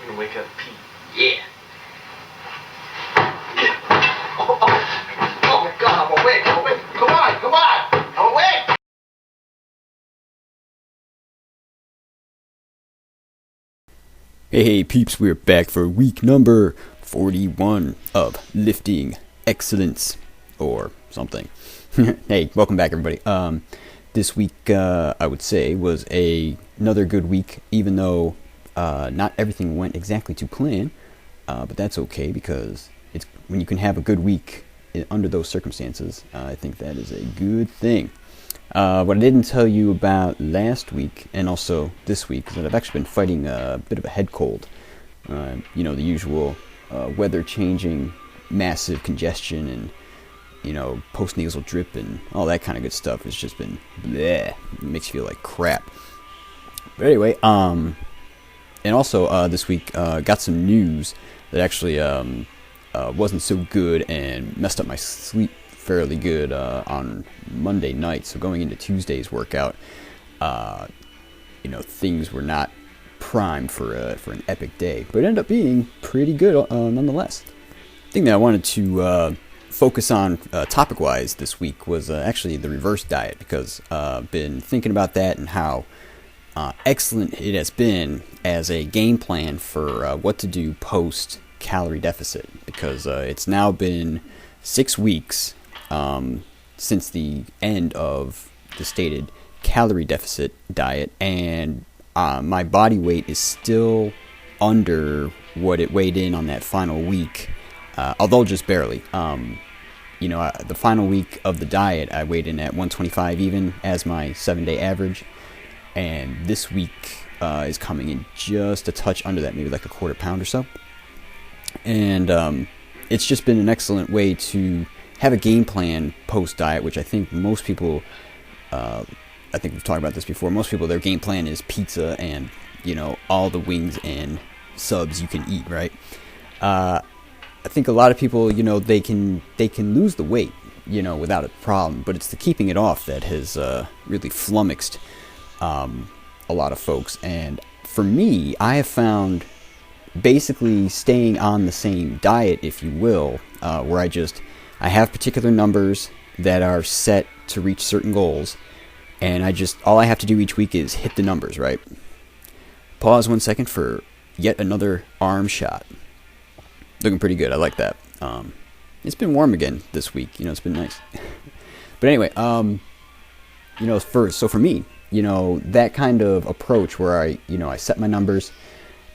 I'm gonna wake up Pete. Yeah. Oh, my God, I'm awake. Come on. I'm awake. Hey peeps, we're back for week number 41 of Lifting Excellence, or something. Hey, welcome back everybody. This week, I would say, was another good week, even though not everything went exactly to plan, but that's okay, because it's when you can have a good week under those circumstances, I think that is a good thing. What I didn't tell you about last week, and also this week, is that I've actually been fighting a bit of a head cold. The usual weather changing, massive congestion, and post-nasal drip and all that kind of good stuff has just been bleh. It makes you feel like crap. But anyway, and also this week got some news that actually wasn't so good and messed up my sleep fairly good on Monday night. So going into Tuesday's workout, things were not primed for an epic day, but it ended up being pretty good nonetheless. The thing that I wanted to focus on topic-wise this week was actually the reverse diet, because I've been thinking about that and how excellent it has been as a game plan for what to do post-calorie deficit, because it's now been 6 weeks since the end of the stated calorie deficit diet, and my body weight is still under what it weighed in on that final week, although just barely. The final week of the diet, I weighed in at 125 even as my 7-day average, and this week is coming in just a touch under that, maybe like a quarter pound or so. And it's just been an excellent way to have a game plan post-diet, which I think most people, I think we've talked about this before, most people, their game plan is pizza and, all the wings and subs you can eat, right? I think a lot of people, they can lose the weight, without a problem, but it's the keeping it off that has really flummoxed a lot of folks. And for me, I have found basically staying on the same diet, if you will, where I have particular numbers that are set to reach certain goals, and all I have to do each week is hit the numbers, right? Pause 1 second for yet another arm shot. Looking pretty good. I like that. It's been warm again this week. It's been nice. But anyway, for me, that kind of approach where I set my numbers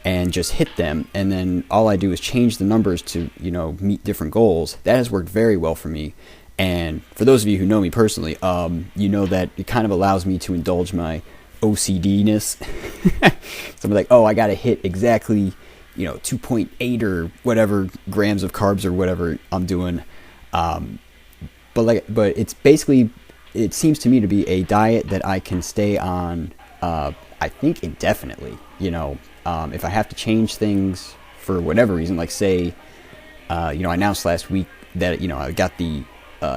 and just hit them, and then all I do is change the numbers to, meet different goals. That has worked very well for me. And for those of you who know me personally, that it kind of allows me to indulge my OCD-ness. So I'm like, oh, I got to hit exactly, 2.8 or whatever grams of carbs or whatever I'm doing. But it's basically, it seems to me to be a diet that I can stay on, I think, indefinitely. If I have to change things for whatever reason, like say, I announced last week that, I got the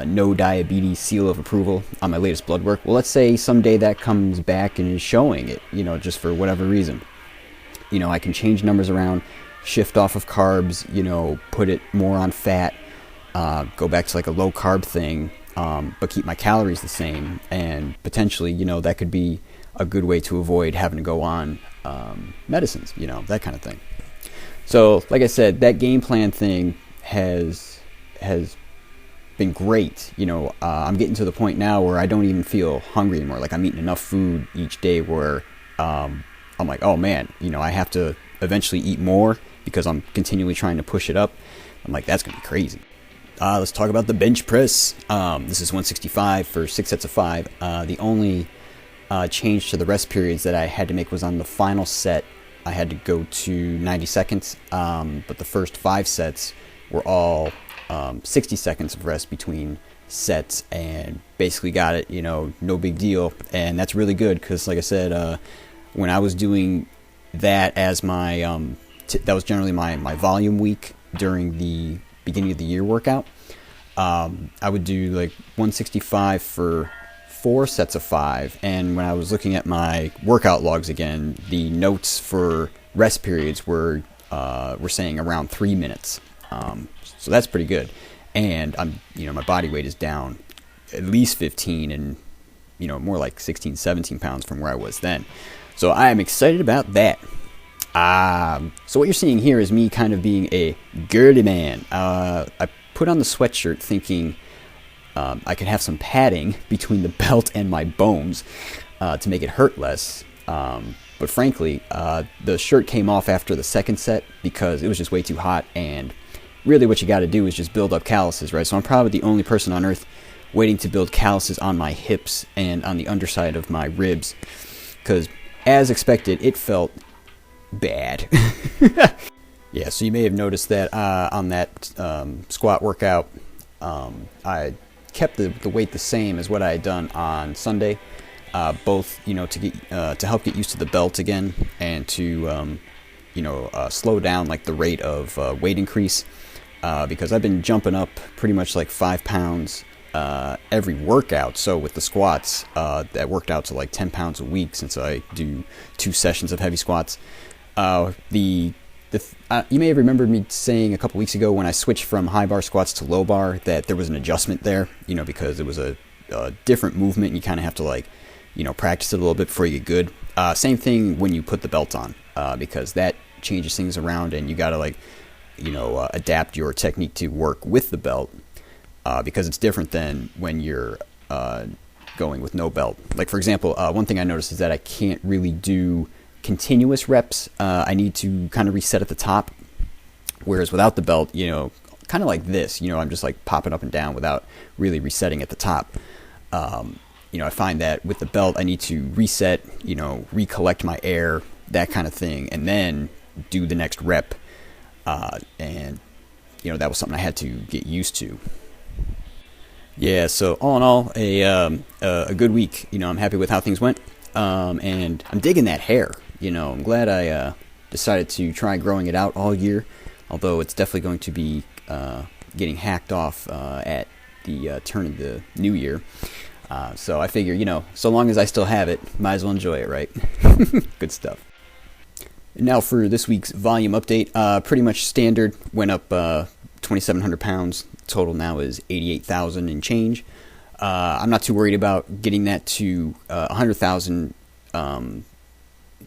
no diabetes seal of approval on my latest blood work. Well, let's say someday that comes back and is showing it, just for whatever reason. I can change numbers around, shift off of carbs, put it more on fat, go back to like a low carb thing, but keep my calories the same. And potentially, that could be a good way to avoid having to go on medicines, that kind of thing. So, like I said, that game plan thing has been great. I'm getting to the point now where I don't even feel hungry anymore. Like, I'm eating enough food each day where I'm like, oh man, I have to eventually eat more because I'm continually trying to push it up. I'm like, that's gonna be crazy. Let's talk about the bench press. This is 165 for 6 sets of 5. The only change to the rest periods that I had to make was on the final set. I had to go to 90 seconds, but the first 5 sets were all 60 seconds of rest between sets, and basically got it, no big deal. And that's really good because, like I said, when I was doing that as my, that was generally my volume week during the beginning of the year workout, I would do like 165 for 4 sets of 5, and when I was looking at my workout logs again, the notes for rest periods were were saying around 3 minutes. So that's pretty good. And my body weight is down at least 15 and, more like 16, 17 pounds from where I was then. So I am excited about that. So what you're seeing here is me kind of being a girly man. I put on the sweatshirt thinking I could have some padding between the belt and my bones to make it hurt less. But frankly, the shirt came off after the second set because it was just way too hot. And really what you got to do is just build up calluses, right? So I'm probably the only person on earth waiting to build calluses on my hips and on the underside of my ribs. Because as expected, it felt bad. Yeah, so you may have noticed that on that squat workout, I kept the weight the same as what I had done on Sunday, both to help get used to the belt again and to slow down like the rate of weight increase, because I've been jumping up pretty much like 5 pounds every workout. So with the squats, that worked out to like 10 pounds a week since I do 2 sessions of heavy squats. You may have remembered me saying a couple weeks ago when I switched from high bar squats to low bar that there was an adjustment there, because it was a different movement and you kind of have to practice it a little bit before you get good. Same thing when you put the belt on, because that changes things around and you got to adapt your technique to work with the belt, because it's different than when you're going with no belt. Like for example, one thing I noticed is that I can't really do continuous reps. I need to kind of reset at the top, whereas without the belt, kind of like this, I'm just like popping up and down without really resetting at the top. I find that with the belt I need to reset, recollect my air, that kind of thing, and then do the next rep, and that was something I had to get used to. Yeah, so all in all, a good week. I'm happy with how things went, and I'm digging that hair. I'm glad I decided to try growing it out all year, although it's definitely going to be getting hacked off at the turn of the new year. So I figure, so long as I still have it, might as well enjoy it, right? Good stuff. Now for this week's volume update, pretty much standard, went up 2,700 pounds. Total now is 88,000 and change. I'm not too worried about getting that to 100,000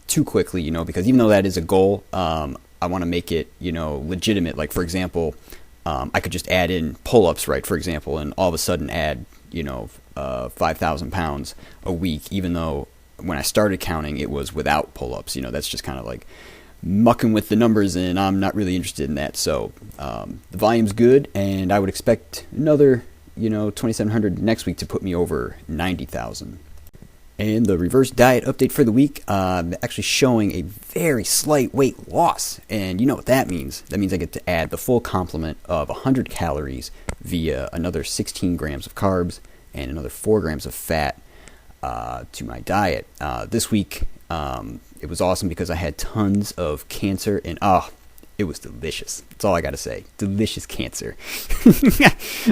too quickly, because even though that is a goal, I want to make it, legitimate. Like, for example, I could just add in pull-ups, right, for example, and all of a sudden add, 5,000 pounds a week, even though when I started counting, it was without pull-ups. That's just kind of like mucking with the numbers, and I'm not really interested in that. So the volume's good, and I would expect another, 2,700 next week to put me over 90,000. And the reverse diet update for the week, actually showing a very slight weight loss. And you know what that means. That means I get to add the full complement of 100 calories via another 16 grams of carbs and another 4 grams of fat to my diet. This week, it was awesome because I had tons of cancer, and it was delicious. That's all I got to say. Delicious cancer.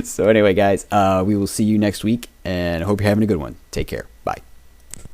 So anyway, guys, we will see you next week, and I hope you're having a good one. Take care.